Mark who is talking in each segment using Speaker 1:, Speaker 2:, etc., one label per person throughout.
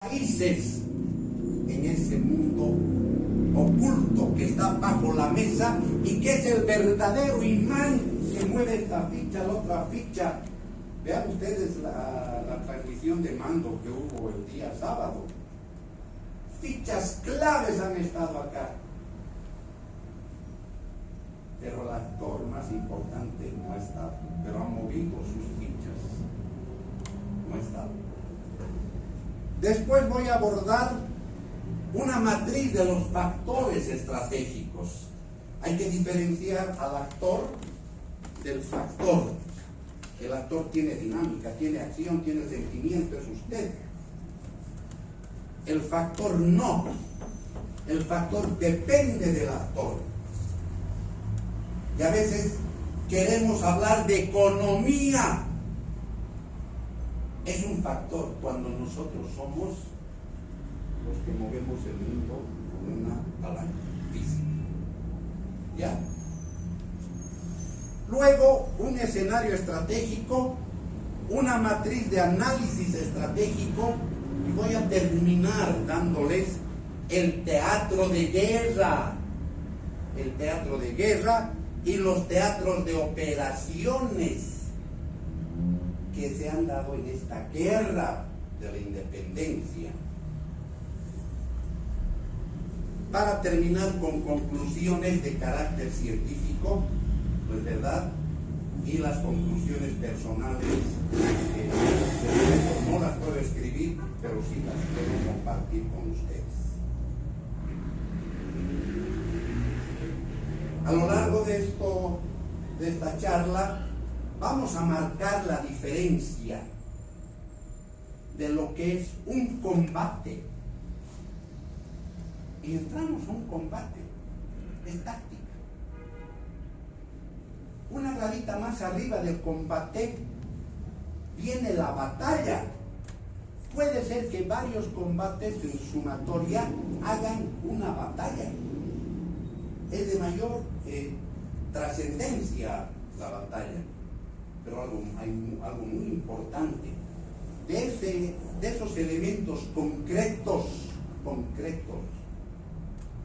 Speaker 1: raíces en ese mundo oculto que está bajo la mesa y que es el verdadero imán que mueve esta ficha, la otra ficha. Vean ustedes la transmisión de mando que hubo el día sábado. Fichas claves han estado acá. Pero el actor más importante no está, pero ha movido sus fichas. No está. Después voy a abordar una matriz de los factores estratégicos. Hay que diferenciar al actor del factor. El actor tiene dinámica, tiene acción, tiene sentimiento, es usted. El factor no. El factor depende del actor. Y a veces queremos hablar de economía. Es un factor cuando nosotros somos los que movemos el mundo con una palanca física. ¿Ya? Luego, un escenario estratégico, una matriz de análisis estratégico, y voy a terminar dándoles el teatro de guerra. El teatro de guerra y los teatros de operaciones que se han dado en esta guerra de la independencia. Para terminar con conclusiones de carácter científico, pues verdad, y las conclusiones personales, no las puedo escribir, pero sí las puedo compartir con ustedes. A lo largo de esta charla, vamos a marcar la diferencia de lo que es un combate. Y entramos a un combate, es táctica. Una gradita más arriba del combate viene la batalla. Puede ser que varios combates en sumatoria hagan una batalla. Es de mayor trascendencia la batalla. Pero hay algo muy importante. De esos elementos concretos,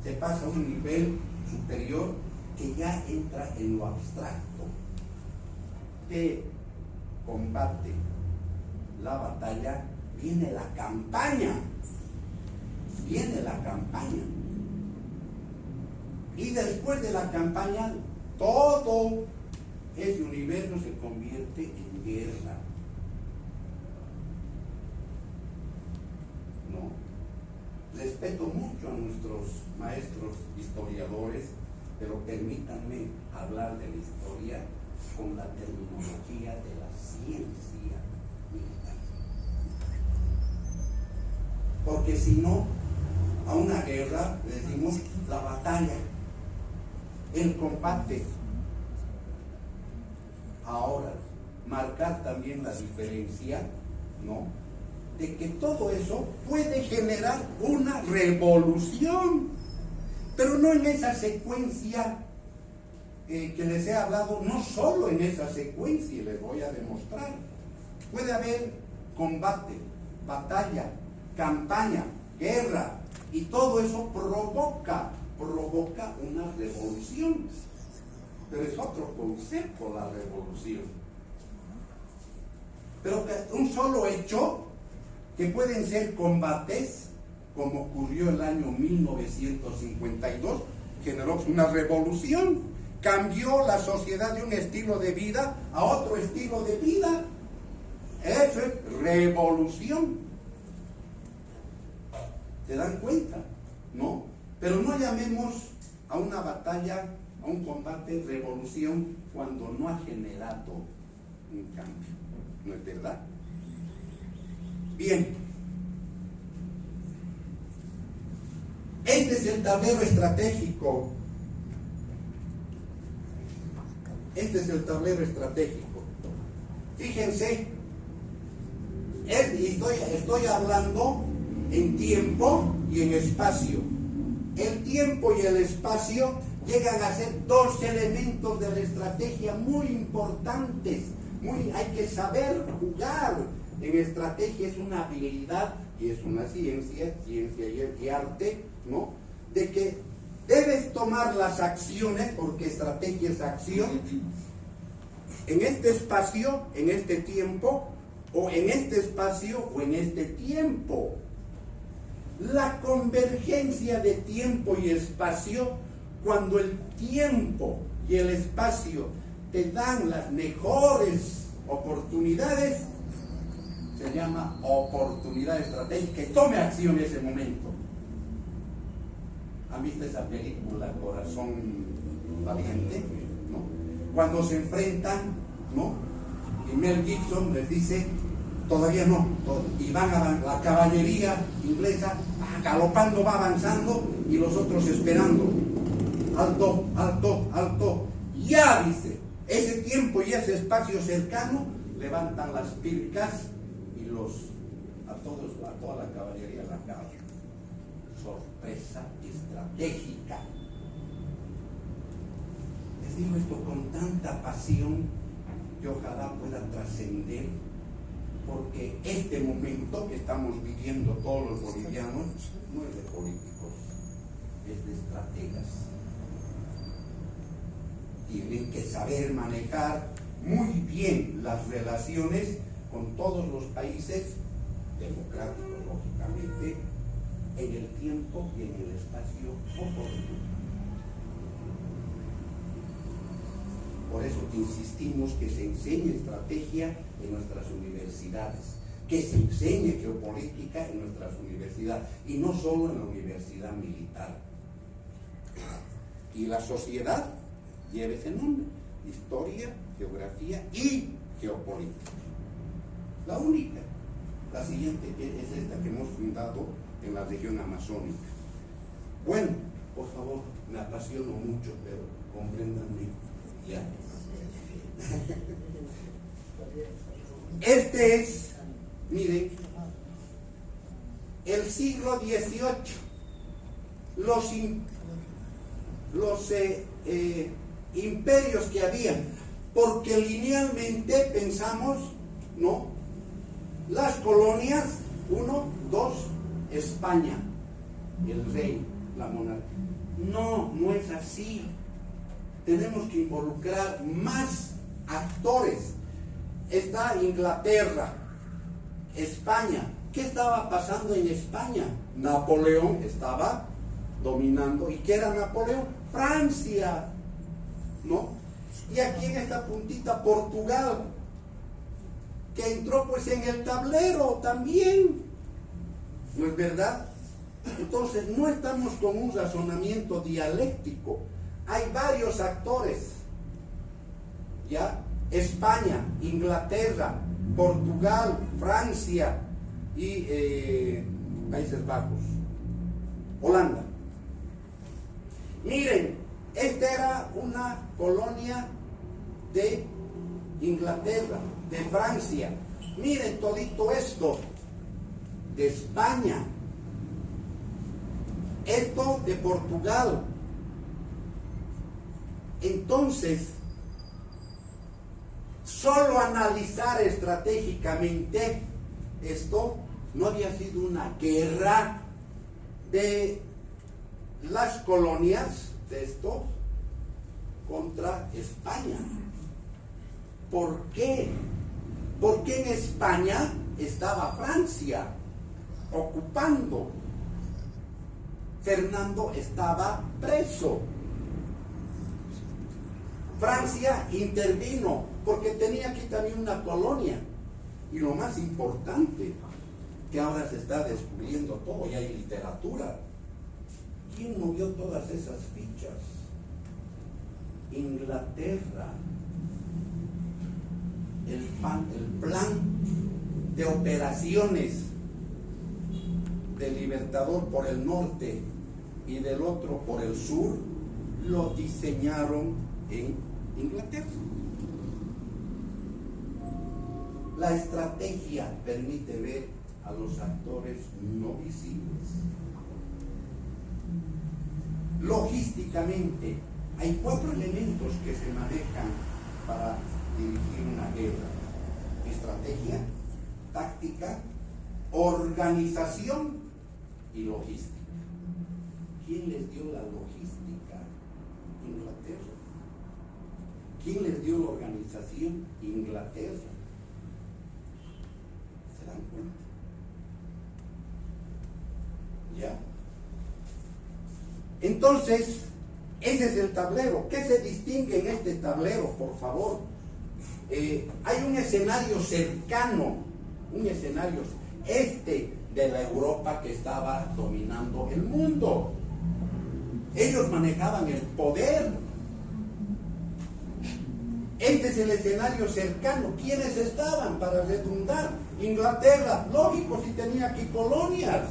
Speaker 1: se pasa a un nivel superior que ya entra en lo abstracto. De combate, la batalla, viene la campaña. Y después de la campaña, todo ese universo se convierte en guerra. ¿No? Respeto mucho a nuestros maestros historiadores, pero permítanme hablar de la historia con la terminología de la ciencia militar. Porque si no, a una guerra le decimos la batalla, el combate. Ahora, marcar también la diferencia, ¿no?, de que todo eso puede generar una revolución, pero no en esa secuencia que les he hablado, no solo en esa secuencia, les voy a demostrar. Puede haber combate, batalla, campaña, guerra, y todo eso provoca una revolución. Pero es otro concepto la revolución. Pero que un solo hecho, que pueden ser combates, como ocurrió el año 1952, generó una revolución, cambió la sociedad de un estilo de vida a otro estilo de vida. Eso es revolución. ¿Se dan cuenta? ¿No? Pero no llamemos a una batalla, a un combate, revolución, cuando no ha generado un cambio. ¿No es verdad? Bien. Este es el tablero estratégico. Fíjense, estoy hablando en tiempo y en espacio. El tiempo y el espacio llegan a ser dos elementos de la estrategia muy importantes. Hay que saber jugar. En estrategia es una habilidad y es una ciencia y arte, ¿no? De que debes tomar las acciones, porque estrategia es acción, en este espacio, en este tiempo, o en este espacio o en este tiempo. La convergencia de tiempo y espacio, cuando el tiempo y el espacio te dan las mejores oportunidades, se llama oportunidad estratégica y tome acción en ese momento. ¿Han visto esa película Corazón Valiente? ¿No? Cuando se enfrentan, ¿no? Y Mel Gibson les dice, todavía no, y van a la caballería inglesa, galopando, va avanzando, y los otros esperando. Alto, alto, alto. Ya, dice, ese tiempo y ese espacio cercano, levantan las pircas y a toda la caballería la acaban. Sorpresa estratégica. Les digo esto con tanta pasión que ojalá pueda trascender, porque este momento que estamos viviendo todos los bolivianos no es de políticos, es de estrategas. Tienen que saber manejar muy bien las relaciones con todos los países democráticos, lógicamente, en el tiempo y en el espacio oportuno. Por eso te insistimos que se enseñe estrategia en nuestras universidades, que se enseñe geopolítica en nuestras universidades, y no solo en la universidad militar. Y la sociedad lleva ese nombre: historia, geografía y geopolítica. La única. La siguiente es esta que hemos fundado en la región amazónica. Bueno, por favor, me apasiono mucho, pero compréndanme ya. Este es, miren, el siglo XVIII. Los imperios que habían, porque linealmente pensamos, ¿no? Las colonias, 1, 2, España, el rey, la monarquía. No, no es así. Tenemos que involucrar más actores. Está Inglaterra, España. ¿Qué estaba pasando en España? Napoleón estaba dominando. ¿Y qué era Napoleón? Francia, ¿no? Y aquí en esta puntita Portugal, que entró pues en el tablero también. ¿No es verdad? Entonces no estamos con un razonamiento dialéctico. Hay varios actores, ¿ya? España, Inglaterra, Portugal, Francia y Países Bajos, Holanda. Miren, esta era una colonia de Inglaterra, de Francia. Miren todito esto, de España. Esto de Portugal. Entonces, solo analizar estratégicamente esto, no había sido una guerra de las colonias de estos contra España. ¿Por qué? Porque en España estaba Francia ocupando. Fernando estaba preso. Francia intervino porque tenía aquí también una colonia. Y lo más importante, que ahora se está descubriendo todo, y hay literatura. ¿Quién movió todas esas fichas? Inglaterra. El plan de operaciones del Libertador por el norte y del otro por el sur, lo diseñaron en Inglaterra. La estrategia permite ver a los actores no visibles. Logísticamente, hay 4 elementos que se manejan para dirigir una guerra: estrategia, táctica, organización y logística. ¿Quién les dio la logística? Inglaterra. ¿Quién les dio la organización? Inglaterra. ¿Se dan cuenta? ¿Ya? Entonces, ese es el tablero. ¿Qué se distingue en este tablero, por favor? Hay un escenario cercano, un escenario de la Europa que estaba dominando el mundo. Ellos manejaban el poder. Este es el escenario cercano. ¿Quiénes estaban, para redundar? Inglaterra, lógico, si tenía aquí colonias.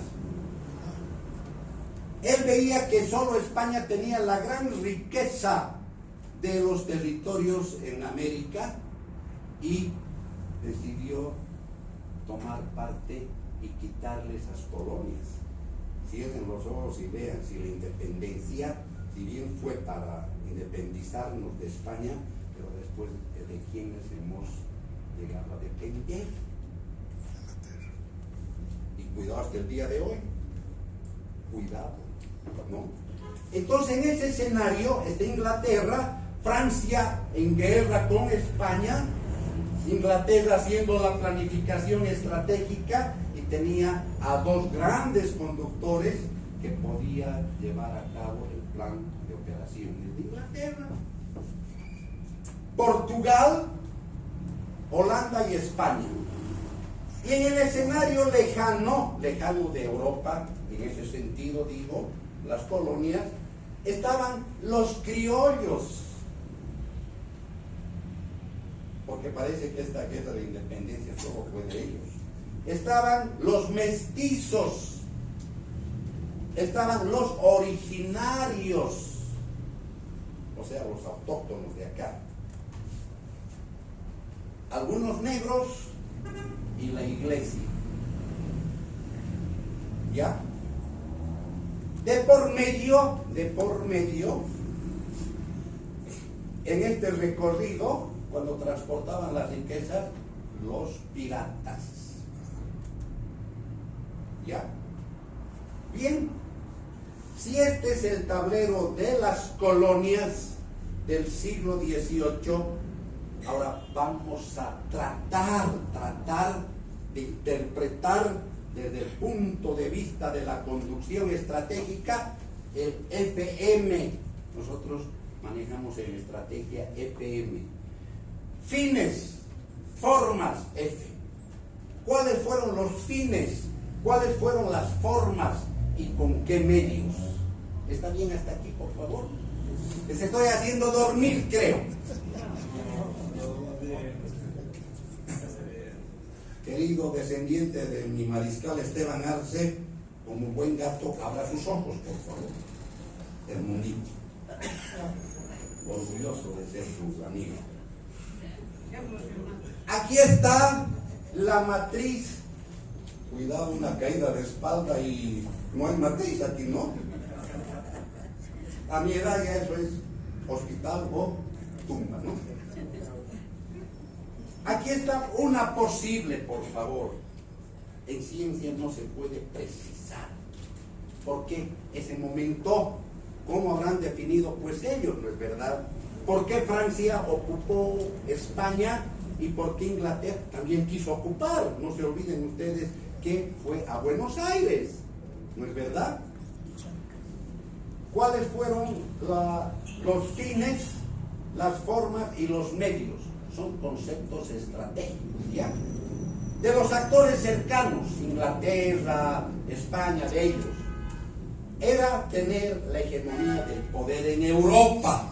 Speaker 1: Él veía que solo España tenía la gran riqueza de los territorios en América y decidió tomar parte y quitarle esas colonias. Cierren los ojos y vean si la independencia, si bien fue para independizarnos de España, pero después de quienes hemos llegado a depender. Y cuidado hasta el día de hoy. Cuidado, ¿no? Entonces en ese escenario está Inglaterra, Francia en guerra con España, Inglaterra haciendo la planificación estratégica y tenía a dos grandes conductores que podía llevar a cabo el plan de operaciones de Inglaterra. Portugal, Holanda y España. Y en el escenario lejano de Europa, en ese sentido digo, las colonias, estaban los criollos. Porque parece que esta guerra de independencia solo fue de ellos. Estaban los mestizos, estaban los originarios, o sea, los autóctonos de acá. Algunos negros y la iglesia. ¿Ya? De por medio, en este recorrido, cuando transportaban las riquezas, los piratas. ¿Ya? Bien, si este es el tablero de las colonias del siglo XVIII, ahora vamos a tratar de interpretar desde el punto de vista de la conducción estratégica el FM. Nosotros manejamos en estrategia FM. Fines, formas, F. ¿Cuáles fueron los fines? ¿Cuáles fueron las formas? ¿Y con qué medios? ¿Está bien hasta aquí, por favor? Les estoy haciendo dormir, creo. Querido descendiente de mi mariscal Esteban Arce, como buen gato, abra sus ojos, por favor. Hermosito. Orgulloso de ser su amigo. Aquí está la matriz. Cuidado, una caída de espalda y no hay matriz aquí, ¿no? A mi edad ya eso es hospital o tumba, ¿no? Aquí está una posible, por favor. En ciencia no se puede precisar. ¿Por qué ese momento? ¿Cómo habrán definido? Pues ellos, ¿no es verdad? ¿Por qué Francia ocupó España? ¿Y por qué Inglaterra también quiso ocupar? No se olviden ustedes que fue a Buenos Aires, ¿no es verdad? ¿Cuáles fueron los fines, las formas y los medios? Son conceptos estratégicos, ¿ya? De los actores cercanos, Inglaterra, España, de ellos, era tener la hegemonía del poder en Europa.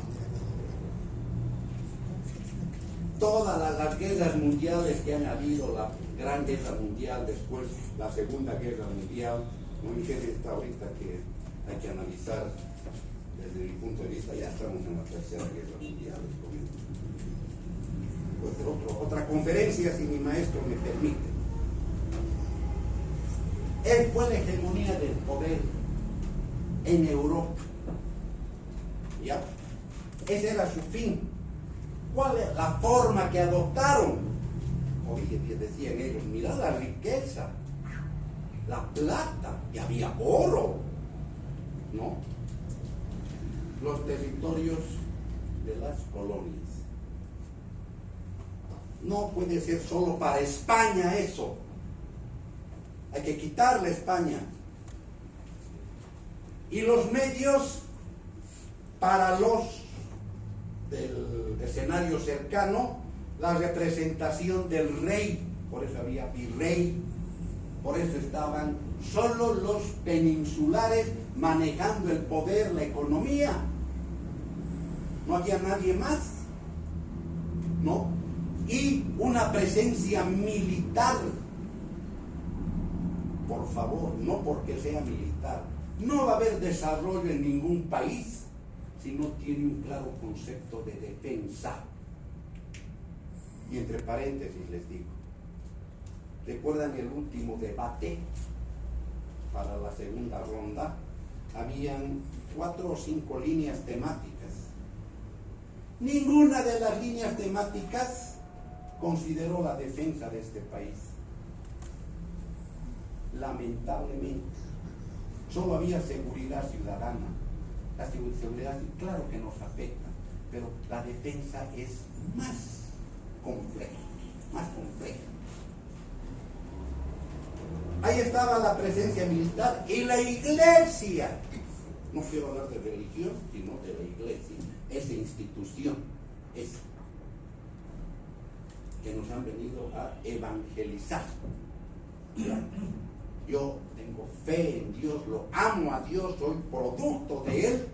Speaker 1: Todas las guerras mundiales que han habido, la Gran Guerra Mundial, después la Segunda Guerra Mundial, no me quede esta ahorita que hay que analizar desde mi punto de vista, ya estamos en la Tercera Guerra Mundial. Pues otra conferencia, si mi maestro me permite. Él fue la hegemonía del poder en Europa. ¿Ya? Ese era su fin. ¿Cuál es la forma que adoptaron? Oye, decían ellos, mirad la riqueza. la plata y había oro, ¿no? Los territorios de las colonias. No puede ser solo para España eso. Hay que quitarle a España. Y los medios para los del escenario cercano, la representación del rey, por eso había virrey, por eso estaban solo los peninsulares manejando el poder, la economía. No había nadie más, ¿no? Y una presencia militar. Por favor, no porque sea militar. No va a haber desarrollo en ningún país si no tiene un claro concepto de defensa. Y entre paréntesis les digo, ¿recuerdan el último debate para la segunda ronda? Habían 4 o 5 líneas temáticas. Ninguna de las líneas temáticas consideró la defensa de este país. Lamentablemente, solo había seguridad ciudadana. La seguridad, claro que nos afecta, pero la defensa es más compleja, más compleja. Ahí estaba la presencia militar y la iglesia. No quiero hablar de religión, sino de la iglesia, esa institución, esa que nos han venido a evangelizar. Yo tengo fe en Dios, lo amo a Dios, soy producto de Él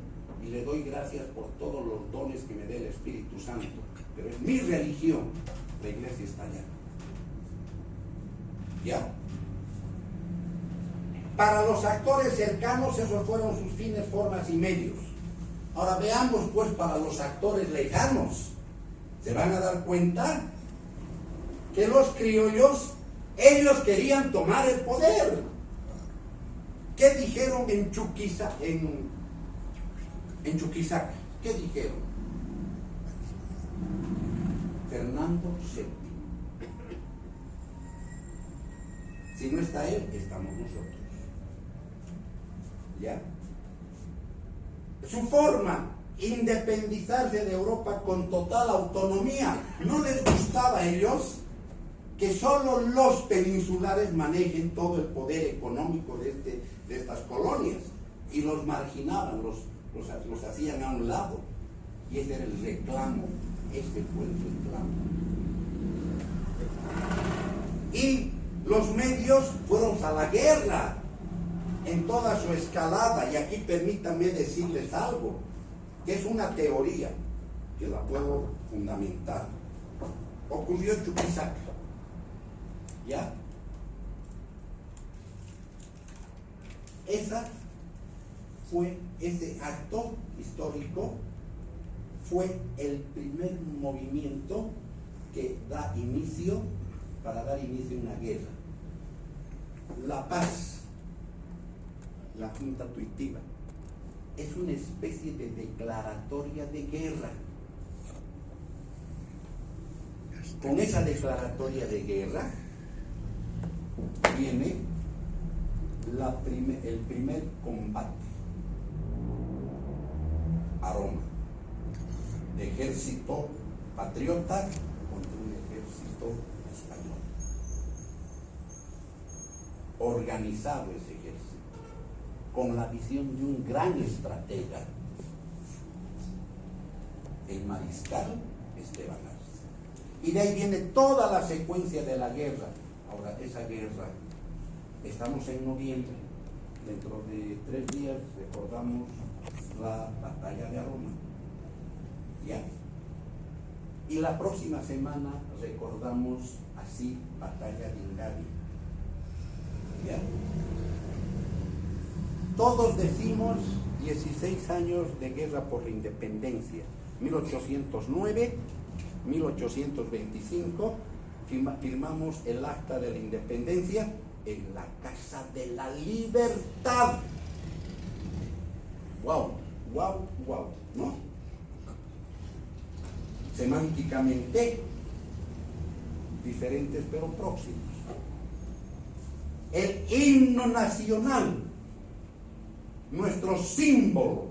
Speaker 1: y le doy gracias por todos los dones que me dé el Espíritu Santo. Pero es mi religión, la iglesia está allá. ¿Ya? Para los actores cercanos, esos fueron sus fines, formas y medios. Ahora veamos pues para los actores lejanos. Se van a dar cuenta que los criollos, ellos querían tomar el poder. ¿Qué dijeron en Chuquisaca? En Chuquisaca, ¿qué dijeron? Fernando VII. Si no está él, estamos nosotros. ¿Ya? Su forma, independizarse de Europa con total autonomía. ¿No les gustaba a ellos que solo los peninsulares manejen todo el poder económico de estas colonias? Y los marginaban, los hacían a un lado. Y ese era el reclamo. Este fue el reclamo. Y los medios fueron a la guerra en toda su escalada. Y aquí permítanme decirles algo, que es una teoría que la puedo fundamentar. Ocurrió en Chuquisaca. ¿Ya? Ese acto histórico fue el primer movimiento que da inicio, para dar inicio a una guerra. La paz, la Junta Tuitiva, es una especie de declaratoria de guerra. Con esa declaratoria de guerra viene el primer combate a Roma, de ejército patriota contra un ejército español. Organizado ese ejército, con la visión de un gran estratega, el mariscal Esteban Arce. Y de ahí viene toda la secuencia de la guerra. Ahora, esa guerra, estamos en noviembre, dentro de 3 días recordamos la batalla de Roma. ¿Ya? Y la próxima semana recordamos así batalla de Ingavi. ¿Ya? Todos decimos 16 años de guerra por la independencia. 1809, 1825, firmamos el acta de la independencia en la Casa de la Libertad. Wow, wow, wow, ¿no? Semánticamente diferentes pero próximos. el himno nacional, nuestro símbolo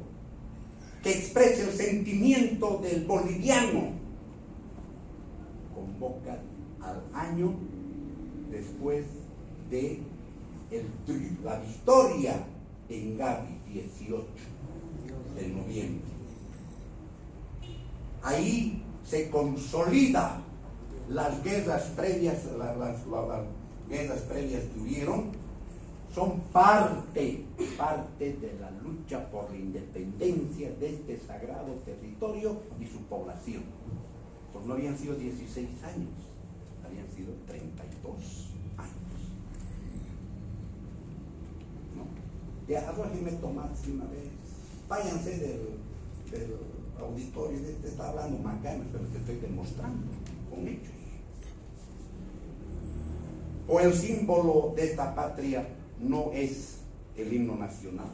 Speaker 1: que expresa el sentimiento del boliviano, convoca al año después de la victoria en Gavi, 18 de noviembre. Ahí se consolida las guerras previas, las guerras previas que hubieron, son parte de la lucha por la independencia de este sagrado territorio y su población. Pues no habían sido 16 años, habían sido 32 años. ¿No? Ya, arrójenme tomates una vez, váyanse del auditorio, te está hablando macanas, pero te estoy demostrando con hechos. O el símbolo de esta patria no es el himno nacional.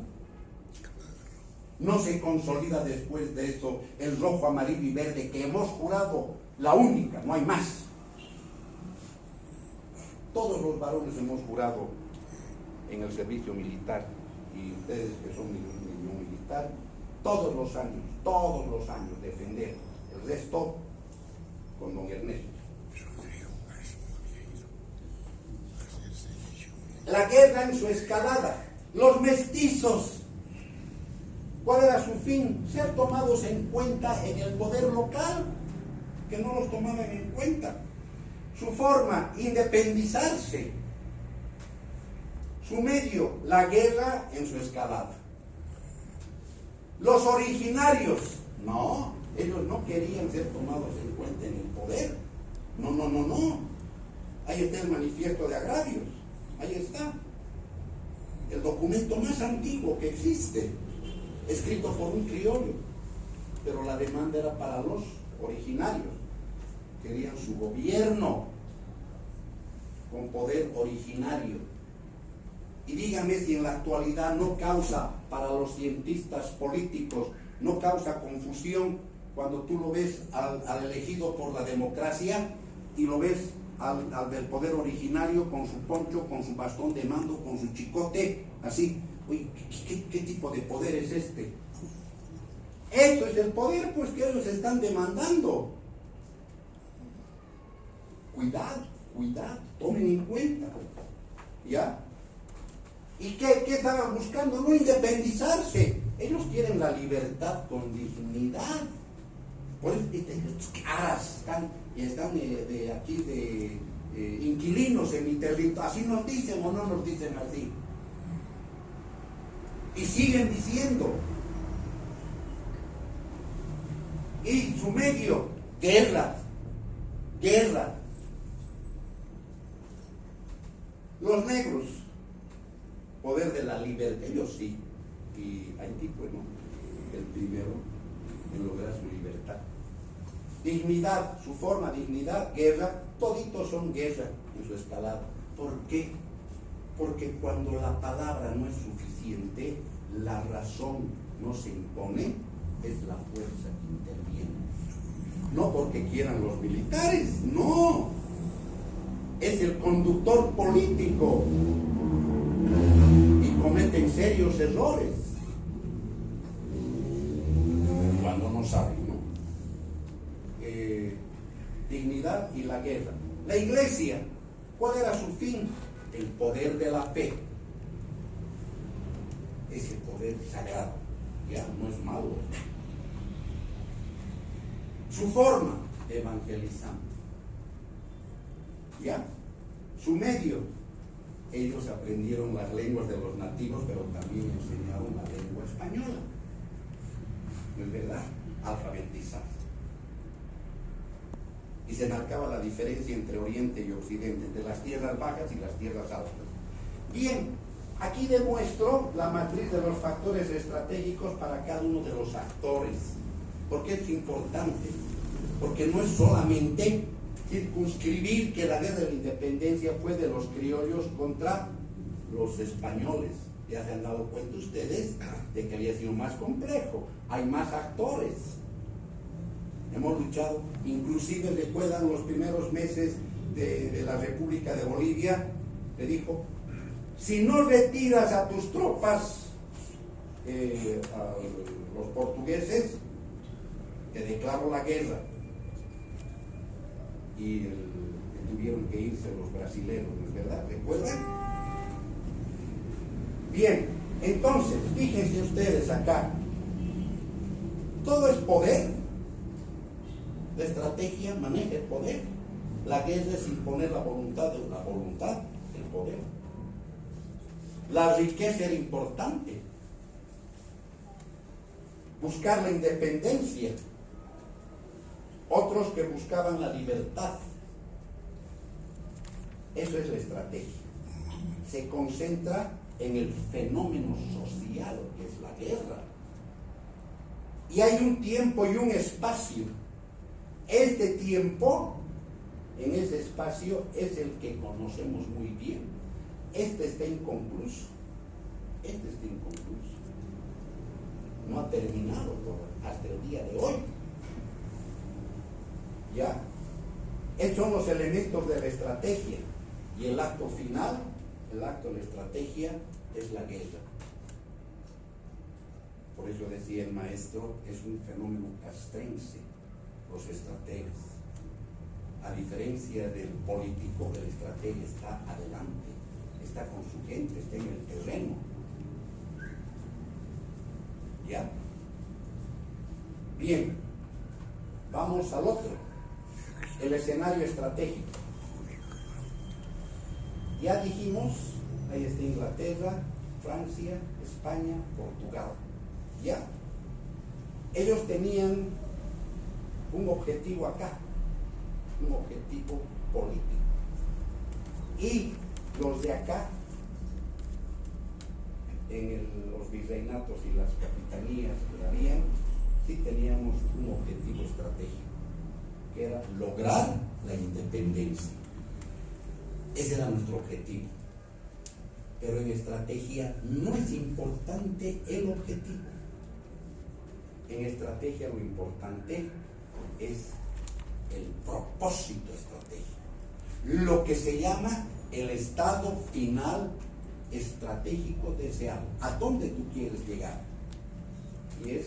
Speaker 1: No se consolida después de eso el rojo, amarillo y verde que hemos jurado, la única, no hay más. Todos los varones hemos jurado en el servicio militar, y ustedes que son militar, todos los años defender. El resto con don Ernesto. La guerra en su escalada, los mestizos, ¿cuál era su fin? Ser tomados en cuenta en el poder local, que no los tomaban en cuenta. Su forma, independizarse. Su medio, la guerra en su escalada. Los originarios, no, ellos no querían ser tomados en cuenta en el poder. No. Ahí está el manifiesto de agravios. Ahí está, el documento más antiguo que existe, escrito por un criollo, pero la demanda era para los originarios. Querían su gobierno con poder originario. Y díganme si en la actualidad no causa para los cientistas políticos, no causa confusión cuando tú lo ves al elegido por la democracia y lo ves al del poder originario con su poncho, con su bastón de mando, con su chicote, así. Uy, ¿qué tipo de poder es este? Esto es el poder, pues, que ellos están demandando. Cuidado, tomen en cuenta. ¿Ya? ¿Y qué estaban buscando? No independizarse. Ellos quieren la libertad con dignidad. Por eso estos caras están de aquí de inquilinos en mi territorio. ¿Así nos dicen o no nos dicen así? Y siguen diciendo. Y su medio, guerra. Los negros, poder de la libertad, ellos sí. Y Haití, pues no, el primero en lograr su libertad. Dignidad, su forma, dignidad, guerra, toditos son guerra en su escalada. ¿Por qué? Porque cuando la palabra no es suficiente, la razón no se impone, es la fuerza que interviene. No porque quieran los militares, no. Es el conductor político y cometen serios errores cuando no saben, ¿no? Dignidad y la guerra. La iglesia, ¿cuál era su fin? El poder de la fe. Ese poder sagrado, ya no es malo. Su forma, evangelizando. ¿Ya? Su medio, ellos aprendieron las lenguas de los nativos, pero también enseñaron la lengua española. ¿No es verdad? Alfabetizar. Y se marcaba la diferencia entre Oriente y Occidente, entre las tierras bajas y las tierras altas. Bien, aquí demuestro la matriz de los factores estratégicos para cada uno de los actores. ¿Por qué es importante? Porque no es solamente circunscribir que la guerra de la independencia fue de los criollos contra los españoles. Ya se han dado cuenta ustedes de que había sido más complejo. Hay más actores. Hemos luchado, inclusive recuerdan los primeros meses de la República de Bolivia, le dijo, si no retiras a tus tropas, a los portugueses, te declaro la guerra. Y tuvieron que irse los brasileños, ¿no es verdad? ¿Recuerdan? Bien, entonces, fíjense ustedes acá. Todo es poder. La estrategia maneja el poder. La guerra es imponer la voluntad de una voluntad, el poder. La riqueza era importante. Buscar la independencia. Otros que buscaban la libertad. Eso es la estrategia. Se concentra en el fenómeno social que es la guerra. Y hay un tiempo y un espacio. Este tiempo, en ese espacio, es el que conocemos muy bien. Este está inconcluso. Este está inconcluso. No ha terminado hasta el día de hoy. ¿Ya? Estos son los elementos de la estrategia. Y el acto final, el acto de la estrategia, es la guerra. Por eso decía el maestro, es un fenómeno castrense, los estrategas. A diferencia del político, el estratega está adelante, está con su gente, está en el terreno. ¿Ya? Bien, vamos al otro, el escenario estratégico. Ya dijimos, ahí está Inglaterra, Francia, España, Portugal. Ya. Ellos tenían un objetivo acá, un objetivo político. Y los de acá, en los virreinatos y las capitanías que habían, sí teníamos un objetivo estratégico, que era lograr la independencia. Ese era nuestro objetivo. Pero en estrategia no es importante el objetivo. En estrategia lo importante es el propósito estratégico, lo que se llama el estado final estratégico deseado. ¿A dónde tú quieres llegar? Y es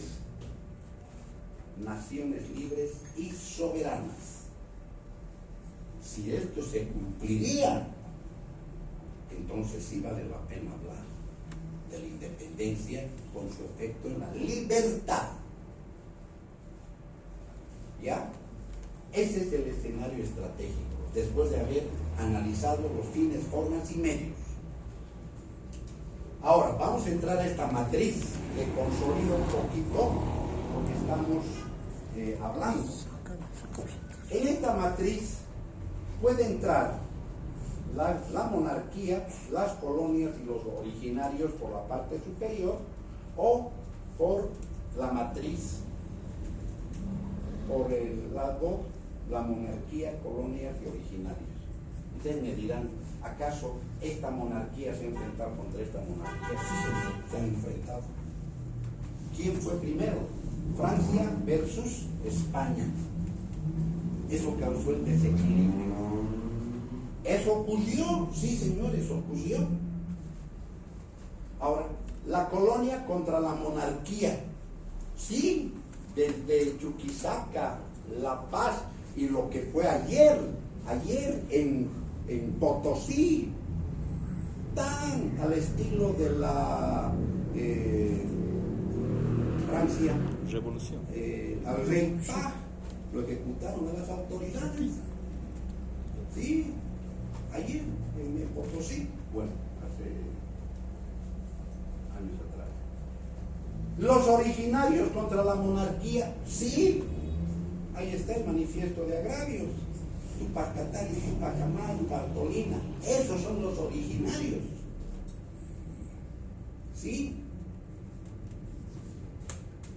Speaker 1: naciones libres y soberanas. Si esto se cumpliría, entonces sí vale la pena hablar de la independencia con su efecto en la libertad. ¿Ya? Ese es el escenario estratégico, después de haber analizado los fines, formas y medios. Ahora, vamos a entrar a esta matriz que consolida un poquito lo que estamos hablando. En esta matriz puede entrar la monarquía, las colonias y los originarios por la parte superior, o por la matriz, por el lado, la monarquía, colonias y originarios. Ustedes me dirán, ¿acaso esta monarquía se ha enfrentado contra esta monarquía? Sí, se han enfrentado. ¿Quién fue primero? Francia versus España. Eso causó el desequilibrio. ¿Eso ocurrió? Sí, señores, ocurrió. Ahora, la colonia contra la monarquía. Sí, desde Chuquisaca, La Paz y lo que fue ayer en Potosí, tan al estilo de la Francia.
Speaker 2: Revolución.
Speaker 1: Al rey Paz, lo ejecutaron a las autoridades. Sí, ayer en Potosí, bueno, hace años atrás. Los originarios contra la monarquía, sí, ahí está el manifiesto de agravios. Tupac Katari, Tupac Amaru, Bartolina, esos son los originarios. ¿Sí?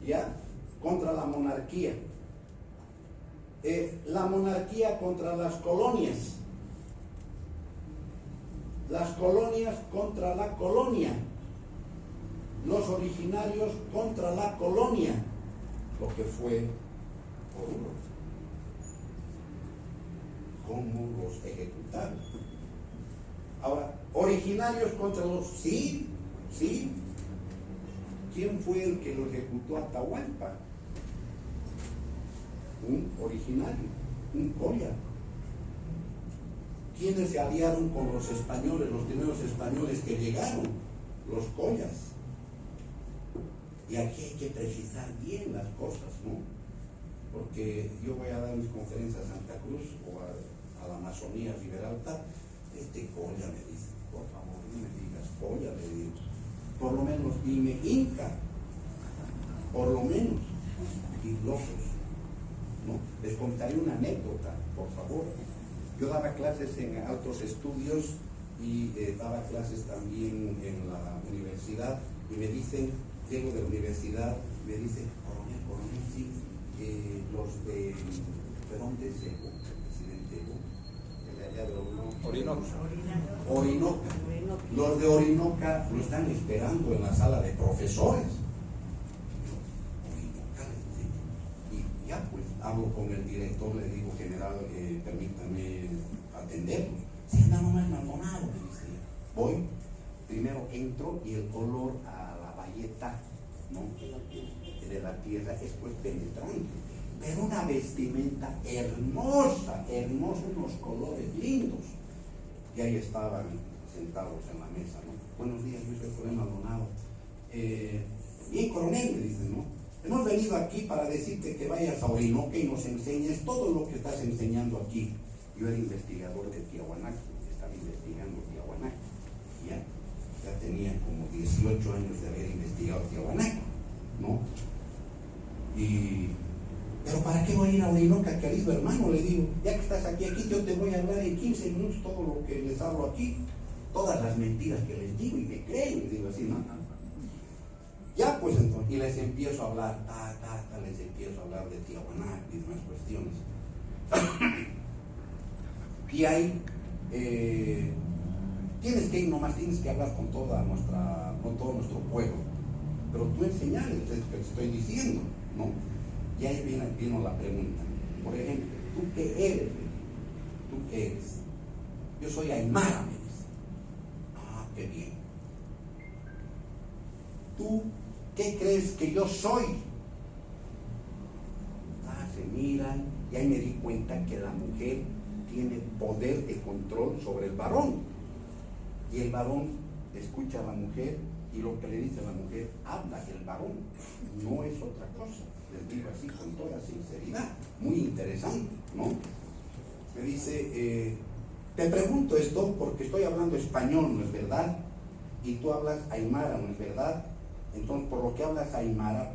Speaker 1: ¿Ya? Contra la monarquía. La monarquía contra las colonias. Las colonias contra la colonia. Los originarios contra la colonia. Lo que fue horroroso. ¿Cómo los ejecutaron? Ahora, Originarios contra los... Sí, sí. ¿Quién fue el que lo ejecutó a Atahualpa? Un originario, un colla. ¿Quiénes se aliaron con los españoles, los primeros españoles que llegaron? Los collas. Y aquí hay que precisar bien las cosas, ¿no? Porque yo voy a dar mis conferencias a Santa Cruz o a la Amazonía Gibraltar. Colla me dice, por favor, no me digas colla, le digo. Por lo menos dime Inca, por lo menos, diglosos, ¿no? Les contaré una anécdota, por favor. Yo daba clases en altos estudios y daba clases también en la universidad y me dicen, llego de la universidad, me dicen, coronel, sí, los de dónde es Evo, el presidente Evo, de allá de Orinoca. Los de Orinoca lo están esperando en la sala de profesores. Orinoca, y ya pues hablo con el director, le digo, general, permítame atenderlos. Si anda nomás Maldonado, me dice. Voy, primero entro y el olor a la bayeta, ¿no?, de la tierra es pues penetrante, pero una vestimenta hermosa, unos colores lindos. Y ahí estaban sentados en la mesa, ¿no? Buenos días, yo soy el coronel Maldonado. Bien, coronel, me dicen, ¿no? Hemos venido aquí para decirte que vayas a Orinoca y nos enseñes todo lo que estás enseñando aquí. Yo era investigador de Tiahuanaco, estaba investigando Tiahuanaco. Ya tenía como 18 años de haber investigado Tiahuanaco, ¿no? Pero ¿para qué voy a ir a Orinoca, querido hermano? Le digo, ya que estás aquí, yo te voy a hablar en 15 minutos todo lo que les hablo aquí, todas las mentiras que les digo y me creen, les digo así, ¿no? Ya pues entonces, y les empiezo a hablar, les empiezo a hablar de Tiahuanaco y demás cuestiones. Y hay, tienes que ir nomás, tienes que hablar con todo nuestro pueblo, pero tú enseñales lo que te estoy diciendo, ¿no? Y ahí vino la pregunta. Por ejemplo, ¿tú qué eres? ¿Tú qué eres? Yo soy aymara, me dice. Ah, qué bien. ¿Tú qué crees que yo soy? Se miran y ahí me di cuenta que la mujer tiene poder de control sobre el varón. Y el varón escucha a la mujer y lo que le dice a la mujer, habla el varón, no es otra cosa. Les digo así con toda sinceridad, muy interesante, ¿no? Me dice, te pregunto esto porque estoy hablando español, ¿no es verdad? Y tú hablas aymara, ¿no es verdad? Entonces, por lo que hablas aymara,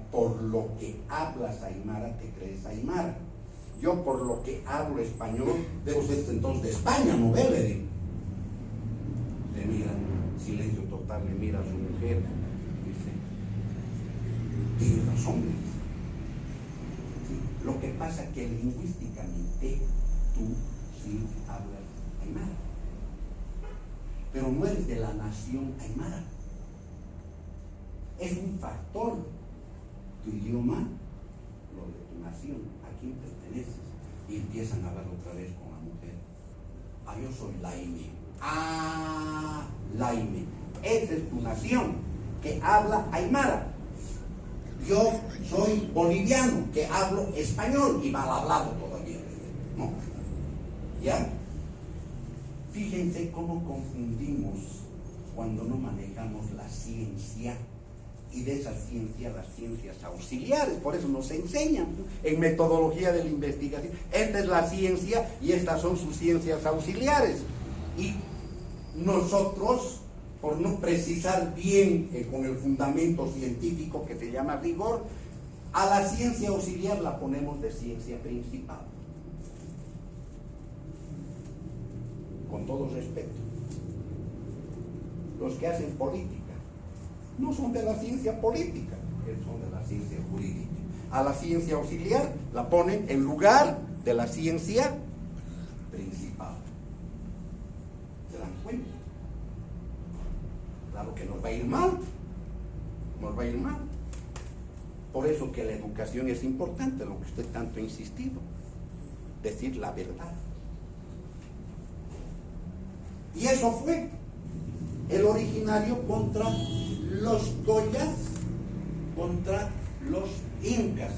Speaker 1: te crees aymara. Yo por lo que hablo español, debo ser entonces de España, ¿no ve? Le digo. Le mira, silencio total, le mira a su mujer, dice, tiene razón, le dice. Sí, lo que pasa es que lingüísticamente tú sí hablas aymara, pero no eres de la nación aymara. Es un factor, tu idioma, lo de tu nación, a quién perteneces. Y empiezan a hablar otra vez con la mujer. Yo soy Laime. Laime. Esa es tu nación, que habla aymara. Yo soy boliviano, que hablo español y mal hablado todavía. ¿No? ¿Ya? Fíjense cómo confundimos cuando no manejamos la ciencia. Y de esa ciencia, las ciencias auxiliares, por eso nos enseñan en metodología de la investigación. Esta es la ciencia y estas son sus ciencias auxiliares. Y nosotros, por no precisar bien con el fundamento científico que se llama rigor, a la ciencia auxiliar la ponemos de ciencia principal. Con todo respeto. Los que hacen política no son de la ciencia política, son de la ciencia jurídica. A la ciencia auxiliar la ponen en lugar de la ciencia principal. ¿Se dan cuenta? Claro que nos va a ir mal. Por eso que la educación es importante, lo que usted tanto ha insistido, decir la verdad. Y eso fue el originario contra los collas, contra los incas.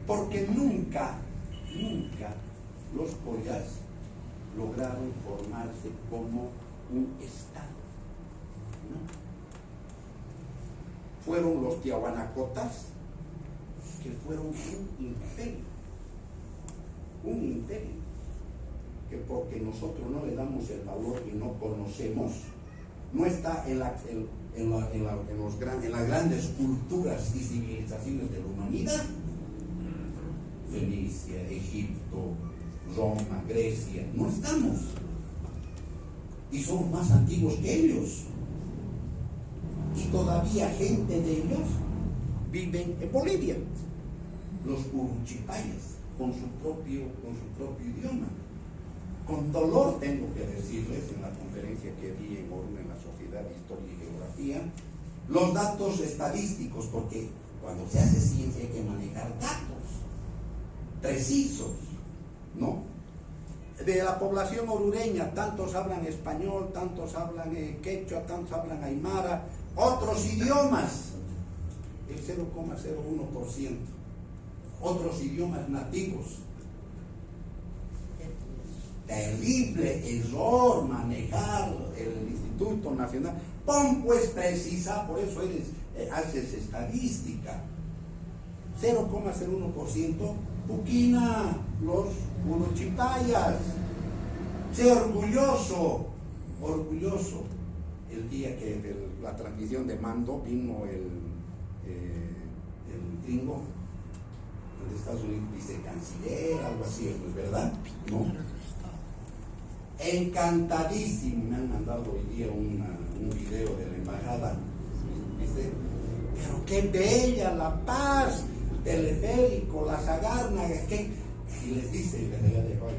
Speaker 1: Porque nunca los collas lograron formarse como un estado, ¿no? Fueron los tiahuanacotas que fueron un imperio, que porque nosotros no le damos el valor y no conocemos, no está en las grandes culturas y civilizaciones de la humanidad. Fenicia, Egipto, Roma, Grecia, no estamos. Y somos más antiguos que ellos. Y todavía gente de ellos viven en Bolivia. Los uruchipayas, con su propio idioma. Con dolor tengo que decirles, en la conferencia que di en ONU, en la Sociedad de Historia y Geografía, los datos estadísticos, porque cuando se hace ciencia hay que manejar datos precisos, ¿no? De la población orureña, tantos hablan español, tantos hablan quechua, tantos hablan aymara, otros idiomas, el 0,01%, otros idiomas nativos. Terrible error manejar el Instituto Nacional. Pon pues precisa, por eso haces estadística. 0,01%, Puquina, los uruchipayas. Sé orgulloso. El día que de la transmisión de mando vino el gringo de Estados Unidos, vicecanciller, algo así, ¿es verdad? ¿No? Encantadísimo, me han mandado hoy día un video de la embajada. Dice, pero qué bella La Paz, teleférico, la Sagárnaga, ¿qué? Y les dice, les había dejado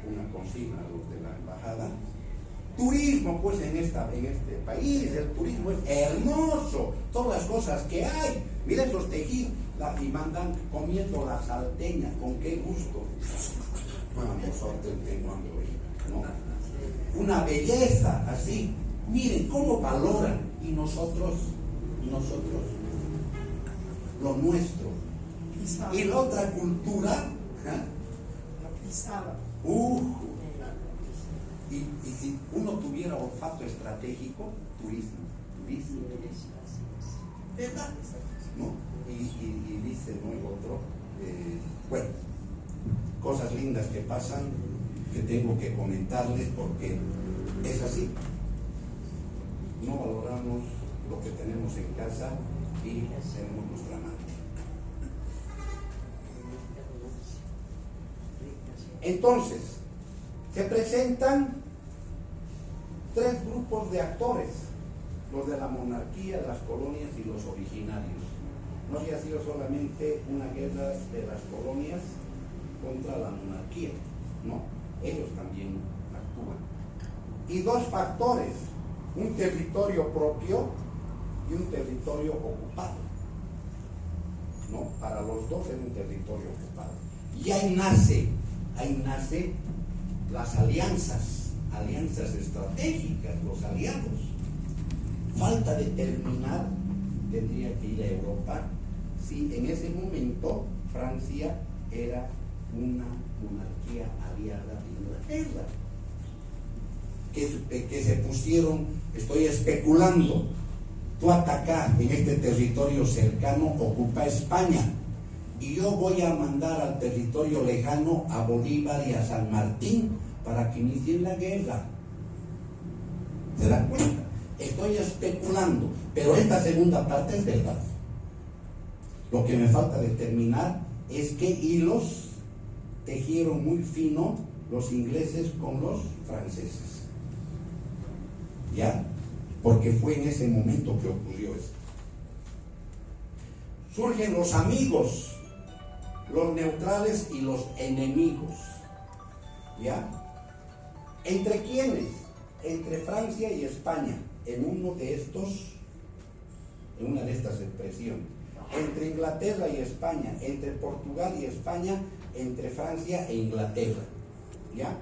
Speaker 1: una consigna a los de la embajada. Turismo, pues en este país, el turismo es hermoso, todas las cosas que hay. Miren esos tejidos, y mandan comiendo la salteña, con qué gusto. Bueno, nosotros tengo hambre hoy, ¿no? Una belleza así. Miren cómo valoran. Y nosotros, lo nuestro. Y la otra cultura, y si uno tuviera olfato estratégico, turismo. ¿Verdad? ¿No? Y dice, ¿no? El otro, bueno, cosas lindas que pasan, que tengo que comentarles porque es así. No valoramos lo que tenemos en casa y tenemos nuestra madre. Entonces, se presentan tres grupos de actores: los de la monarquía, las colonias y los originarios. No se ha sido solamente una guerra de las colonias contra la monarquía, no, ellos también actúan. Y dos factores: un territorio propio y un territorio ocupado, ¿no? Para los dos es un territorio ocupado. Y ahí nace las alianzas estratégicas, los aliados. Falta determinar, tendría que ir a Europa, si en ese momento Francia era una monarquía aliada de Inglaterra. Que se pusieron, estoy especulando, tú atacás en este territorio cercano, ocupa España, y yo voy a mandar al territorio lejano a Bolívar y a San Martín para que inicien la guerra. ¿Se dan cuenta? Estoy especulando, pero esta segunda parte es verdad. Lo que me falta determinar es qué hilos tejieron muy fino los ingleses con los franceses. ¿Ya? Porque fue en ese momento que ocurrió esto. Surgen los amigos, los neutrales y los enemigos. ¿Ya? ¿Entre quiénes? Entre Francia y España, en una de estas expresiones. Entre Inglaterra y España, entre Portugal y España, entre Francia e Inglaterra. ¿Ya?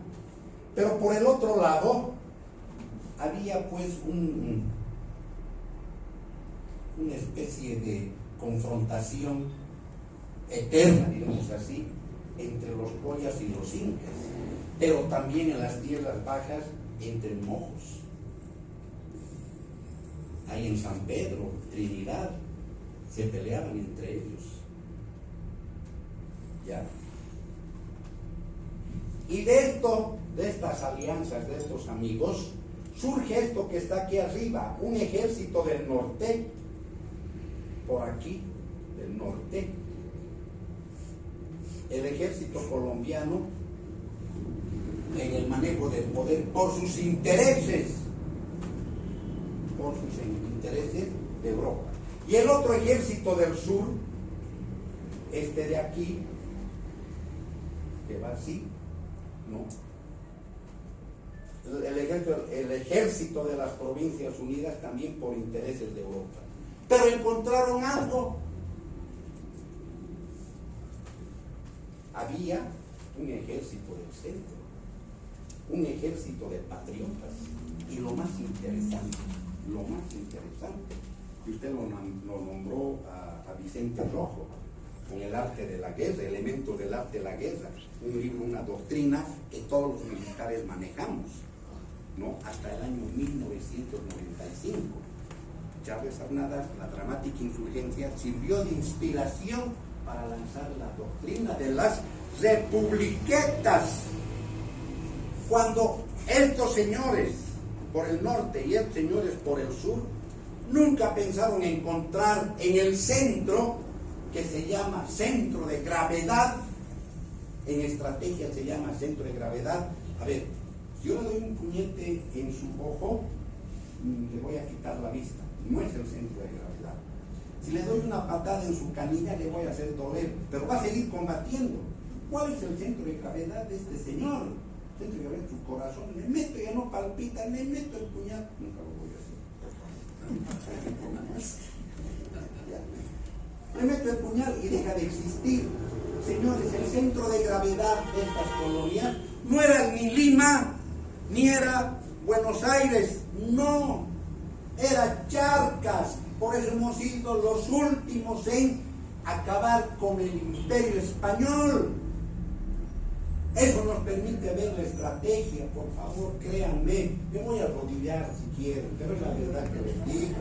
Speaker 1: Pero por el otro lado, había pues una especie de confrontación eterna, digamos así, entre los collas y los incas, pero también en las tierras bajas entre mojos. Ahí en San Pedro, Trinidad, se peleaban entre ellos. ¿Ya? Y de esto, de estas alianzas, de estos amigos, surge esto que está aquí arriba, un ejército del norte, por aquí, del norte, el ejército colombiano, en el manejo del poder, por sus intereses de Europa. Y el otro ejército del sur, este de aquí, que va así, ¿no? El ejército de las Provincias Unidas también por intereses de Europa. Pero encontraron algo. Había un ejército del centro, un ejército de patriotas. Y lo más interesante, que usted lo nombró a Vicente Rojo, con el arte de la guerra, elementos del arte de la guerra, un libro, una doctrina que todos los militares manejamos, ¿no? Hasta el año 1995. Chávez Arnadas, la dramática insurgencia, sirvió de inspiración para lanzar la doctrina de las republiquetas. Cuando estos señores por el norte y estos señores por el sur nunca pensaron encontrar en el centro, que se llama centro de gravedad, en estrategia se llama centro de gravedad. A ver, si yo le doy un puñete en su ojo, le voy a quitar la vista, no es el centro de gravedad. Si le doy una patada en su canilla, le voy a hacer doler, pero va a seguir combatiendo. ¿Cuál es el centro de gravedad de este señor? El centro de gravedad es su corazón. Le meto, ya no palpita, le meto el puñal. Nunca lo voy a hacer. Le meto el puñal y deja de existir. Señores, el centro de gravedad de estas colonias no era ni Lima, ni era Buenos Aires, no, era Charcas. Por eso hemos sido los últimos en acabar con el imperio español. Eso nos permite ver la estrategia, por favor, créanme. Yo voy a arrodillar si quieren, pero es la verdad que les digo.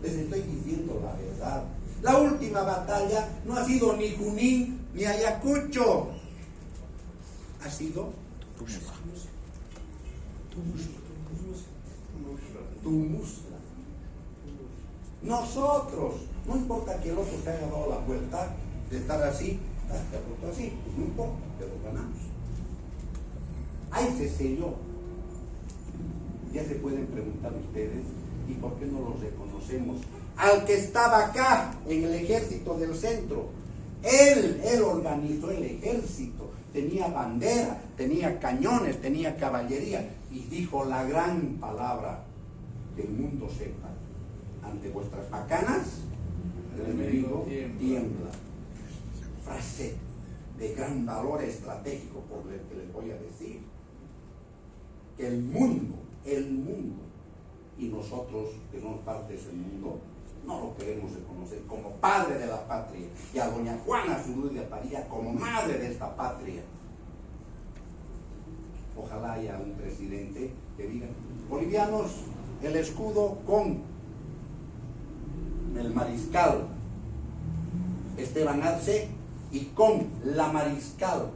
Speaker 1: Les estoy diciendo la verdad. La última batalla no ha sido ni Junín ni Ayacucho. Ha sido Tumusla. Nosotros, no importa que el otro se haya dado la vuelta de estar así, así, no importa, pero ganamos. Ahí se selló. Ya se pueden preguntar ustedes, ¿y por qué no los reconocemos? Al que estaba acá en el ejército del centro, él organizó el ejército, tenía bandera, tenía cañones, tenía caballería, y dijo la gran palabra: que el mundo sepa, ante vuestras macanas el enemigo tiembla. Frase de gran valor estratégico, por lo que les voy a decir. Que el mundo, y nosotros que somos parte de ese mundo, no lo queremos reconocer como padre de la patria, y a doña Juana Zurduy de Padilla como madre de esta patria. Ojalá haya un presidente que diga: bolivianos, el escudo con el mariscal Esteban Arce y con la mariscal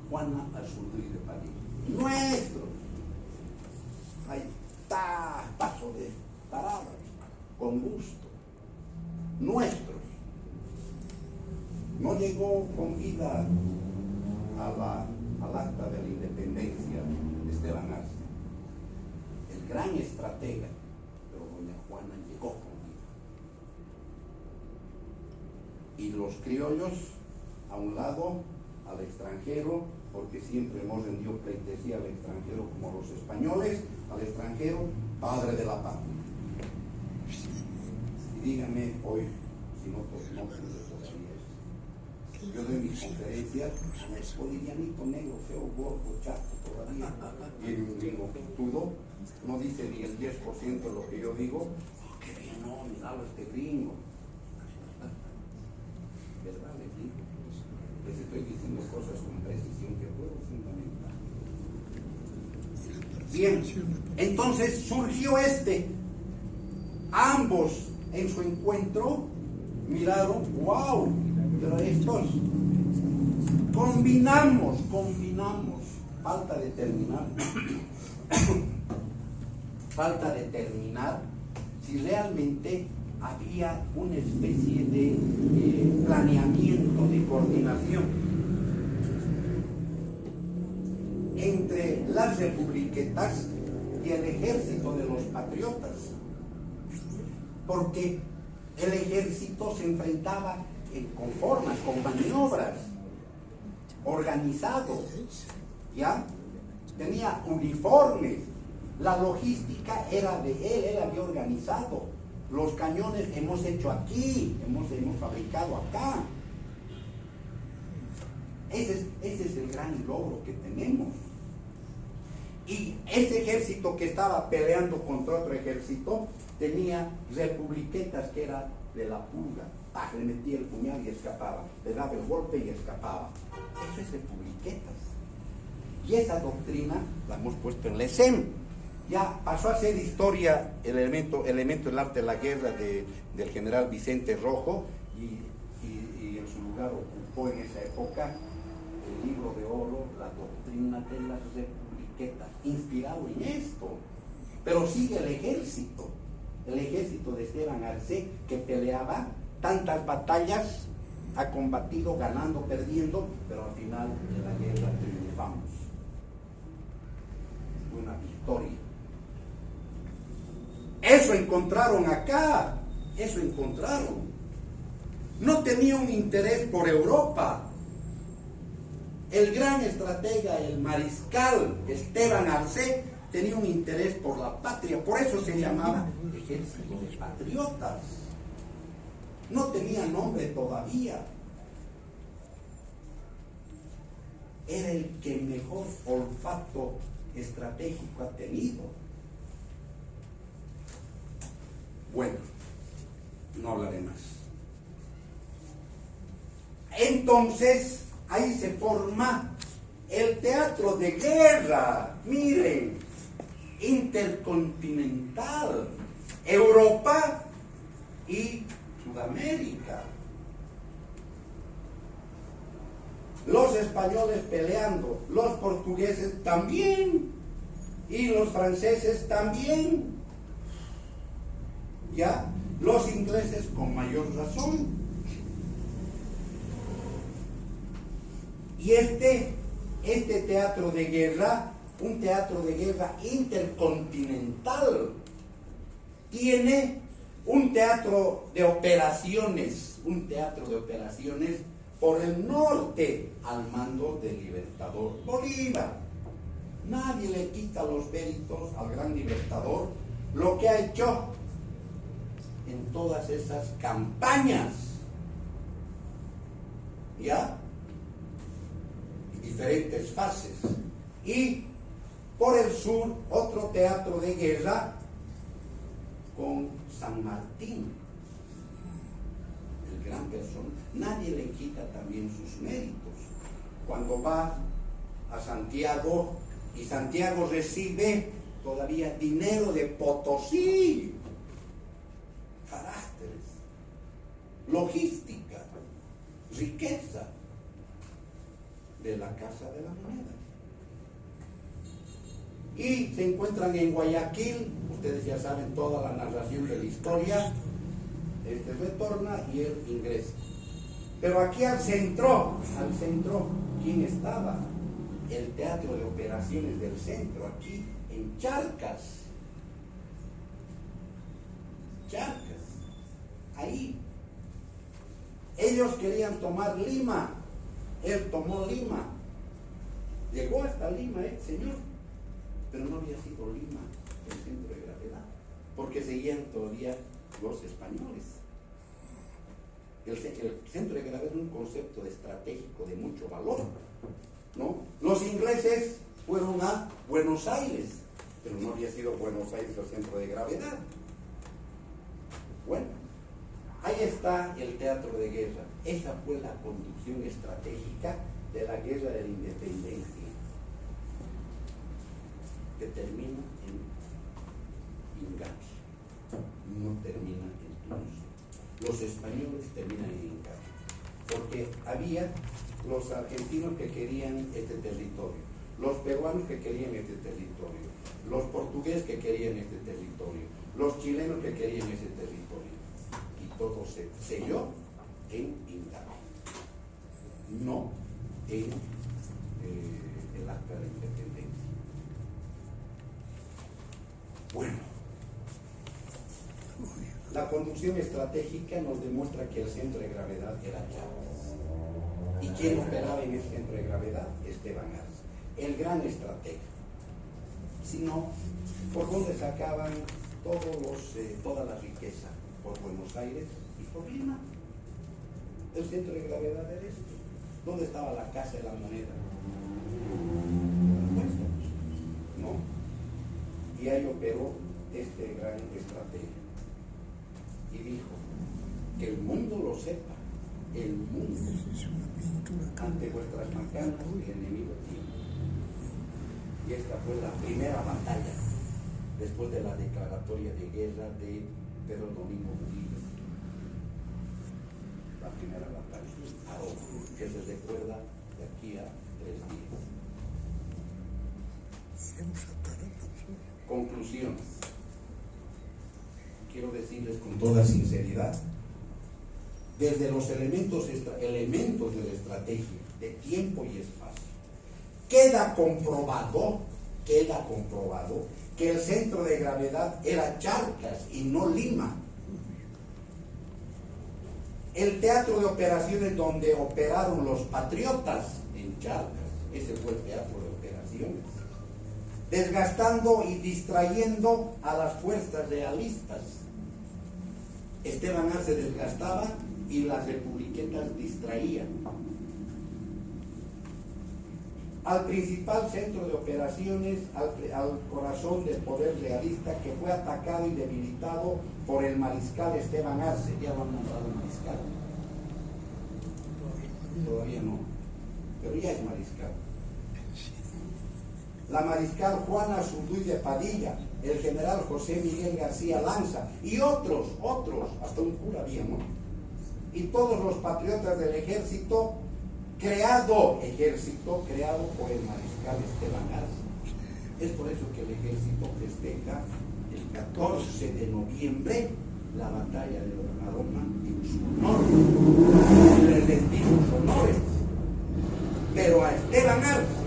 Speaker 1: Juana Zurduy de Padilla. Nuestro. Ahí está, paso de palabras, con gusto. Nuestros. No llegó con vida al acta de la independencia de Esteban Arce, el gran estratega, pero doña Juana llegó con vida. Y los criollos a un lado, al extranjero, porque siempre hemos rendido pleitesía al extranjero como los españoles, al extranjero, padre de la patria. Y díganme hoy, si no, pues no todavía es. Yo doy mis conferencias, bolivianito, negro, feo, gordo, chato, todavía. Y un gringo pintudo, no dice ni el 10% de lo que yo digo. Oh, qué bien, no, miralo este gringo. ¿Verdad? Les digo. Les estoy diciendo cosas con precisión que puedo fundamentar. Bien, entonces surgió ambos en su encuentro miraron, wow, pero estos combinamos, falta de terminar si realmente había una especie de planeamiento, de coordinación entre las republiquetas y el ejército de los patriotas, porque el ejército se enfrentaba con formas, con maniobras, organizado, ¿ya? Tenía uniformes, la logística era de él, él había organizado, los cañones hemos hecho aquí, hemos fabricado acá. Ese es el gran logro que tenemos. Y ese ejército que estaba peleando contra otro ejército tenía republiquetas que era de la pulga. Le metía el puñal y escapaba, le daba el golpe y escapaba. Eso es republiquetas. Y esa doctrina la hemos puesto en la ESEM. Ya pasó a ser historia el elemento del arte de la guerra del general Vicente Rojo, y en su lugar ocupó en esa época el libro de oro, la doctrina de las republiquetas, inspirado en esto. Pero sigue el ejército de Esteban Arce, que peleaba tantas batallas, ha combatido, ganando, perdiendo, pero al final de la guerra triunfamos. Fue una victoria. Eso encontraron acá, eso encontraron. No tenía un interés por Europa. El gran estratega, el mariscal Esteban Arce, tenía un interés por la patria, por eso se llamaba Ejército de Patriotas. No tenía nombre todavía. Era el que mejor olfato estratégico ha tenido. Bueno, no hablaré más. Entonces, ahí se forma el teatro de guerra. Miren, intercontinental, Europa y Sudamérica. Los españoles peleando, los portugueses también, y los franceses también, ya, los ingleses con mayor razón. Y este teatro de guerra, un teatro de guerra intercontinental, tiene un teatro de operaciones por el norte al mando del Libertador Bolívar. Nadie le quita los méritos al gran Libertador lo que ha hecho en todas esas campañas, ¿ya? Diferentes fases. Y por el sur, otro teatro de guerra con San Martín, el gran personaje. Nadie le quita también sus méritos. Cuando va a Santiago, y Santiago recibe todavía dinero de Potosí, caracteres, logística, riqueza de la Casa de la Moneda. Y se encuentran en Guayaquil, ustedes ya saben toda la narración de la historia. Este retorna y él ingresa. Pero aquí al centro, ¿quién estaba? El teatro de operaciones del centro, aquí en Charcas, ahí. Ellos querían tomar Lima, él tomó Lima, llegó hasta Lima, señor, pero no había sido Lima el centro de gravedad, porque seguían todavía los españoles. El centro de gravedad es un concepto estratégico de mucho valor, ¿no? Los ingleses fueron a Buenos Aires, pero no había sido Buenos Aires el centro de gravedad. Bueno, ahí está el teatro de guerra. Esa fue la conducción estratégica de la guerra de la independencia, que termina en Ingavi, no termina en Toulouse. Los españoles terminan en Ingavi, porque había los argentinos que querían este territorio, los peruanos que querían este territorio, los portugueses que querían este territorio, los chilenos que querían ese territorio, y todo se selló en Ingavi, no en el acta de independencia. Bueno, la conducción estratégica nos demuestra que el centro de gravedad era Chávez. ¿Y quién operaba en ese centro de gravedad? Esteban Arce, el gran estratega. Si no, ¿por dónde sacaban toda la riqueza? Por Buenos Aires y por Lima. El centro de gravedad era este. ¿Dónde estaba la Casa de la Moneda? ¿No? Y ahí operó este gran estratega. Y dijo, que el mundo lo sepa, el mundo, ante vuestras macanas, el enemigo tiene. Y esta fue la primera batalla, después de la declaratoria de guerra de Pedro Domingo Murillo. La primera batalla, ahora, que se recuerda de aquí a 3 días. Conclusión. Quiero decirles con toda sinceridad, desde los elementos de la estrategia, de tiempo y espacio, queda comprobado que el centro de gravedad era Charcas y no Lima. El teatro de operaciones donde operaron los patriotas en Charcas, ese fue el teatro de operaciones, desgastando y distrayendo a las fuerzas realistas. Esteban Arce desgastaba y las republiquetas distraían. Al principal centro de operaciones, al corazón del poder realista, que fue atacado y debilitado por el mariscal Esteban Arce. ¿Ya lo han nombrado mariscal? Todavía no, pero ya es mariscal. La mariscal Juana Zurduy de Padilla, el general José Miguel García Lanza y otros, hasta un cura había, ¿no? Y todos los patriotas del ejército creado por el mariscal Esteban Arce. Es por eso que el ejército festeja el 14 de noviembre la batalla de Aroma en su honor. Les rendió sus honores. Pero a Esteban Arce,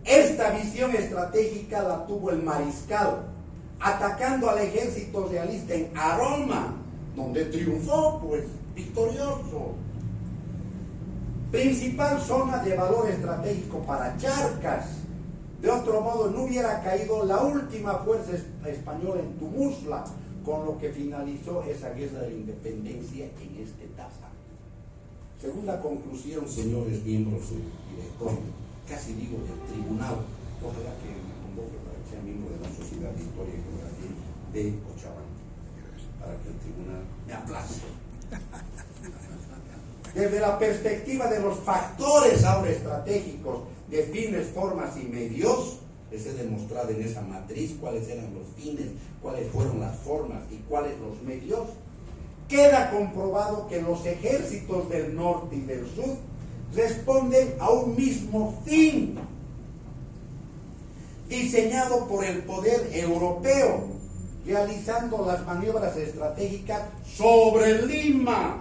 Speaker 1: esta visión estratégica la tuvo el mariscal, atacando al ejército realista en Aroma, donde triunfó, pues, victorioso. Principal zona de valor estratégico para Charcas. De otro modo, no hubiera caído la última fuerza española en Tumusla, con lo que finalizó esa guerra de la independencia en esta etapa. Segunda conclusión, señores miembros del directorio, casi digo del tribunal, ojalá que me convoque para que sea miembro de la Sociedad de Historia y Geografía de Cochabamba, para que el tribunal me aplaste. Desde la perspectiva de los factores ahora estratégicos de fines, formas y medios, les he demostrado en esa matriz cuáles eran los fines, cuáles fueron las formas y cuáles los medios. Queda comprobado que los ejércitos del norte y del sur responden a un mismo fin, diseñado por el poder europeo, realizando las maniobras estratégicas sobre Lima.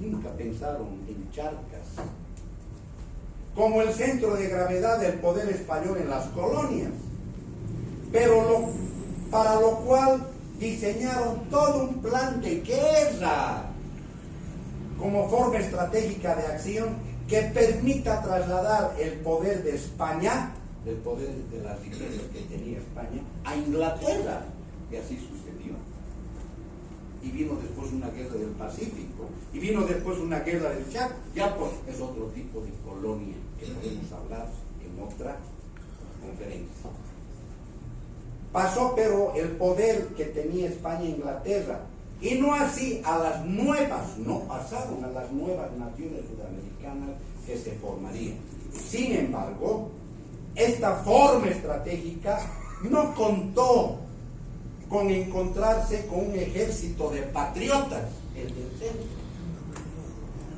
Speaker 1: Nunca pensaron en Charcas como el centro de gravedad del poder español en las colonias, pero para lo cual diseñaron todo un plan de guerra como forma estratégica de acción que permita trasladar el poder de España, el poder de las riquezas que tenía España, a Inglaterra, y así sucedió. y vino después una guerra del Pacífico, y vino después una guerra del Chaco. Ya pues es otro tipo de colonia que podemos hablar en otra conferencia. Pasó pero el poder que tenía España e Inglaterra, y no así a las nuevas, no pasaron a las nuevas naciones sudamericanas que se formarían. Sin embargo, esta forma estratégica no contó con encontrarse con un ejército de patriotas, el del centro,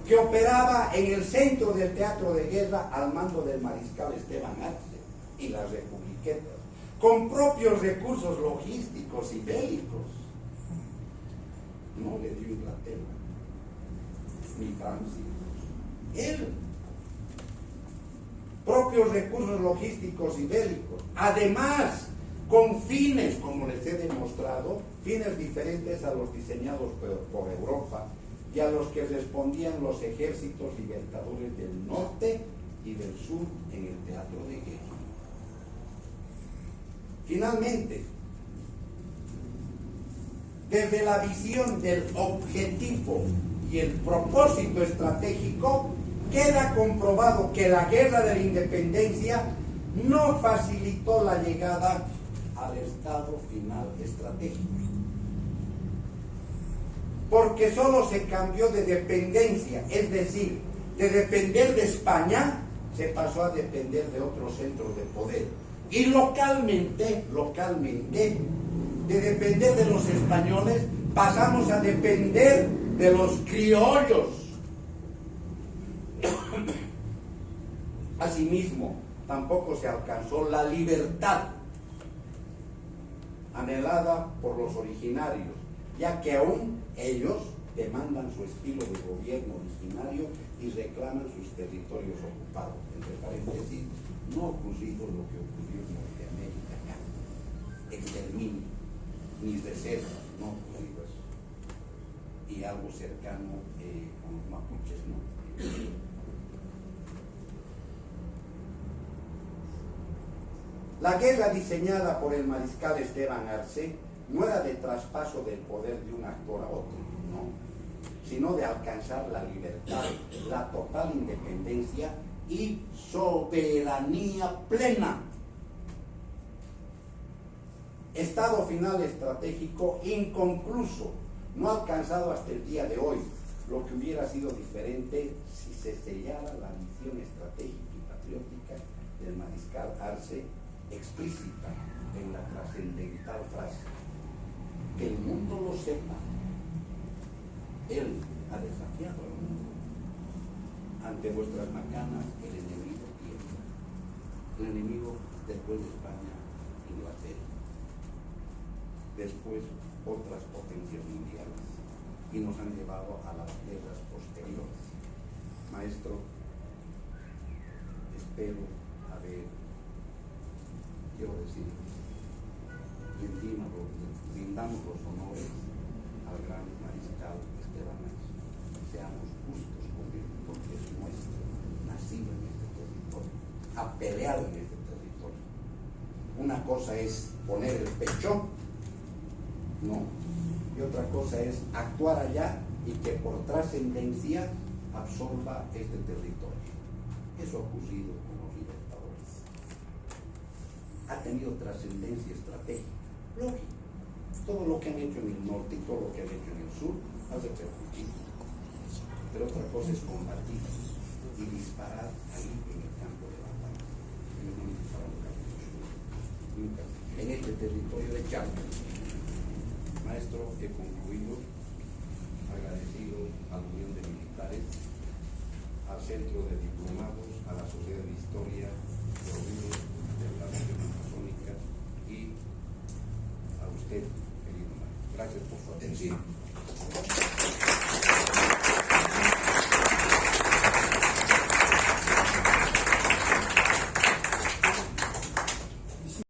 Speaker 1: que operaba en el centro del teatro de guerra al mando del mariscal Esteban Arce y las republiquetas, con propios recursos logísticos y bélicos. No le dio Inglaterra, ni Francia, él. Propios recursos logísticos y bélicos. Además, con fines, como les he demostrado, fines diferentes a los diseñados por Europa y a los que respondían los ejércitos libertadores del norte y del sur en el teatro de guerra. Finalmente, desde la visión del objetivo y el propósito estratégico, queda comprobado que la guerra de la independencia no facilitó la llegada al estado final estratégico, porque solo se cambió de dependencia, es decir, de depender de España, se pasó a depender de otros centros de poder, y localmente, de depender de los españoles, pasamos a depender de los criollos. Asimismo, tampoco se alcanzó la libertad anhelada por los originarios, ya que aún ellos demandan su estilo de gobierno originario y reclaman sus territorios ocupados. Entre paréntesis, no ocurrido lo que ocurrió en Norteamérica, exterminio, ni reservas, no ocurrido eso. Y algo cercano con los mapuches, ¿no? La guerra diseñada por el mariscal Esteban Arce no era de traspaso del poder de un actor a otro, no, sino de alcanzar la libertad, la total independencia y soberanía plena. Estado final estratégico inconcluso, no alcanzado hasta el día de hoy, lo que hubiera sido diferente si se sellara la visión estratégica y patriótica del mariscal Arce, explícita en la trascendental frase: que el mundo lo sepa, él ha desafiado al mundo. Ante vuestras macanas el enemigo tiembla. El enemigo, después de España, Inglaterra, después otras potencias mundiales, y nos han llevado a las guerras posteriores. Maestro, espero haber, quiero decir, brindamos los honores al gran mariscal Esteban Arce. Seamos justos con él, porque es nuestro, nacido en este territorio, ha peleado en este territorio. Una cosa es poner el pecho, no, y otra cosa es actuar allá y que por trascendencia absorba este territorio. Eso ha ocurrido con los libertadores. Ha tenido trascendencia estratégica, lógico. Todo lo que han hecho en el norte y todo lo que han hecho en el sur ha repercutido. Pero otra cosa es combatir y disparar ahí en el campo de batalla. Ellos no dispararon nunca. En este territorio de Chaco. Maestro, he concluido, agradecido a la Unión de Militares, al Centro de Diplomados, a la Sociedad de Historia, de la Región Amazónica y a usted, querido maestro. Gracias por su atención.